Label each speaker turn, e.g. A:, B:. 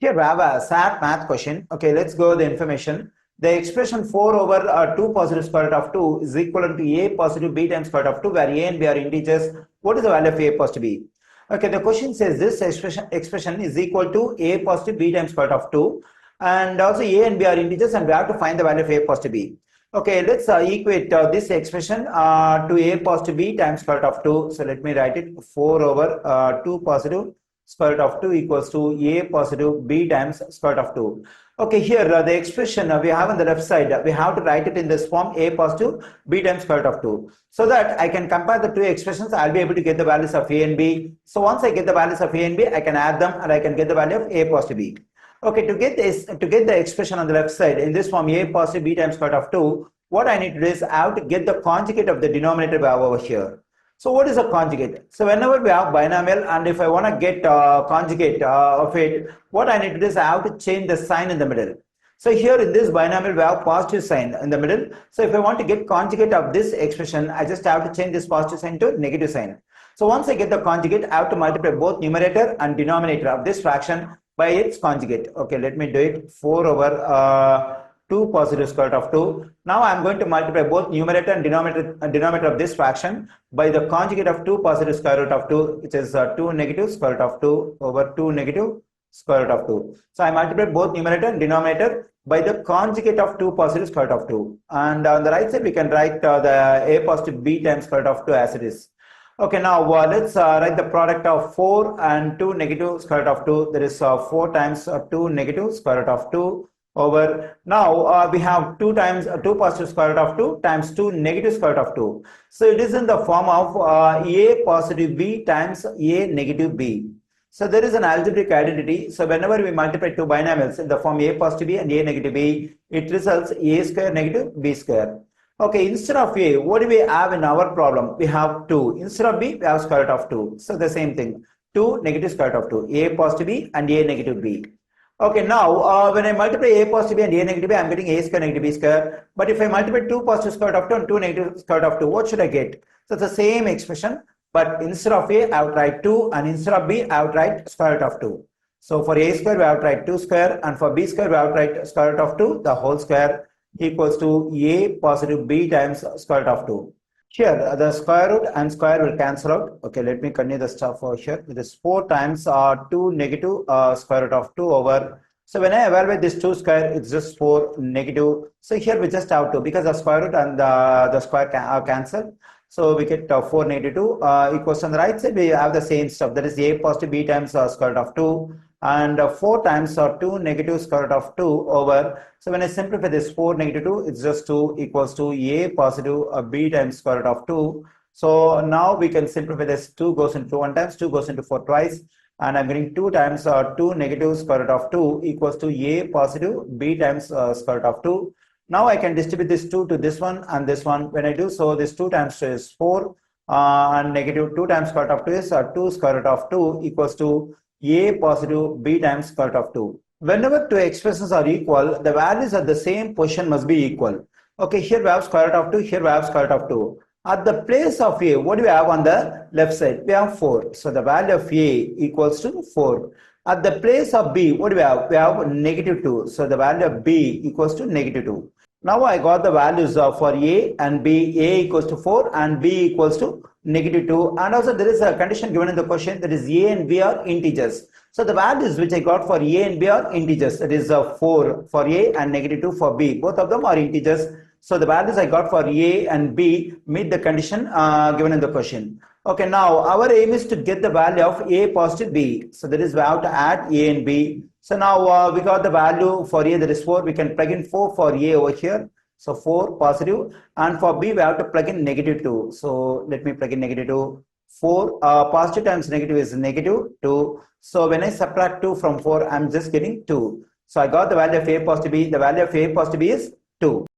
A: Here we have a sad math question. Okay, let's go with the information. The expression 4 over 2 positive square root of 2 is equivalent to a positive b times square root of 2, where a and b are integers. What is the value of a positive b? Okay, the question says this expression is equal to a positive b times square root of 2, and also a and b are integers, and we have to find the value of a positive b. Okay, let's equate this expression to a positive b times square root of 2. So let me write it. 4 over 2 positive square root of 2 equals to a positive b times square root of 2. Okay, here the expression we have on the left side, we have to write it in this form, a positive b times square root of 2. So that I can compare the two expressions, I'll be able to get the values of a and b. So once I get the values of a and b, I can add them and I can get the value of a positive b. Okay, to get the expression on the left side in this form, a positive b times square root of 2, what I need to do is I have to get the conjugate of the denominator we have over here. So what is a conjugate? So whenever we have binomial, and if I want to get conjugate of it, what I need to do is I have to change the sign in the middle. So here in this binomial, we have positive sign in the middle. So if I want to get conjugate of this expression, I just have to change this positive sign to negative sign. So once I get the conjugate, I have to multiply both numerator and denominator of this fraction by its conjugate. Okay, let me do it. 4 over 2 positive square root of 2. Now I am going to multiply both numerator and denominator of this fraction by the conjugate of 2 positive square root of 2, which is 2 negative square root of 2 over 2 negative square root of 2. So I multiply both numerator and denominator by the conjugate of 2 positive square root of 2. And on the right side, we can write the a positive b times square root of 2 as it is. Okay, now let's write the product of 4 and 2 negative square root of 2. That is 4 times 2 negative square root of 2 over, now we have 2 times 2 positive square root of 2 times 2 negative square root of 2. So it is in the form of a positive b times a negative b. So there is an algebraic identity. So whenever we multiply two binomials in the form a positive b and a negative b, it results a square negative b square. Okay, instead of a, what do we have in our problem? We have 2. Instead of b, we have square root of 2. So the same thing, 2 negative square root of 2, a positive b and a negative b. Okay, now when I multiply a positive b and a negative b, I am getting a square negative b square. But if I multiply 2 positive square root of 2 and 2 negative square root of 2, what should I get? So it's the same expression, but instead of a, I would write 2, and instead of b, I would write square root of 2. So for a square, we have to write 2 square, and for b square, we have to write square root of 2, the whole square, equals to a positive b times square root of 2. Here, the square root and square will cancel out. Okay, let me continue the stuff over here. It is 4 times 2 negative square root of 2 over. So when I evaluate this 2 square, it's just 4 negative. So here we just have 2 because the square root and the square are cancelled. So we get 4 negative 2 equals on the right side. We have the same stuff. That is a positive b times square root of 2. And 4 times 2 negative square root of 2 over. So when I simplify this 4 negative 2, it's just 2 equals to a positive b times square root of 2. So now we can simplify this. 2 goes into 1 times, 2 goes into 4 twice. And I'm getting 2 times 2 negative square root of 2 equals to a positive b times square root of 2. Now I can distribute this 2 to this one and this one. When I do so, this 2 times 2 is 4 and negative 2 times square root of 2 is 2 square root of 2 equals to a positive b times square root of 2. Whenever two expressions are equal, the values at the same position must be equal. Okay, here we have square root of 2, here we have square root of 2. At the place of a, what do we have on the left side? We have 4. So the value of a equals to 4. At the place of b, what do we have? We have negative 2. So the value of b equals to negative 2. Now I got the values for a and b. A equals to 4 and b equals to negative 2. And also there is a condition given in the question, that is a and b are integers. So the values which I got for a and b are integers. That is 4 for a and negative 2 for b. Both of them are integers. So the values I got for a and b meet the condition given in the question. Okay, now our aim is to get the value of a positive b. So that is we have to add a and b. So now we got the value for a, that is 4. We can plug in 4 for a over here. So 4 positive, and for b we have to plug in negative 2. So let me plug in negative 2. 4 positive times negative is negative 2. So when I subtract 2 from 4, I'm just getting 2. So I got the value of a positive b. The value of a positive b is 2.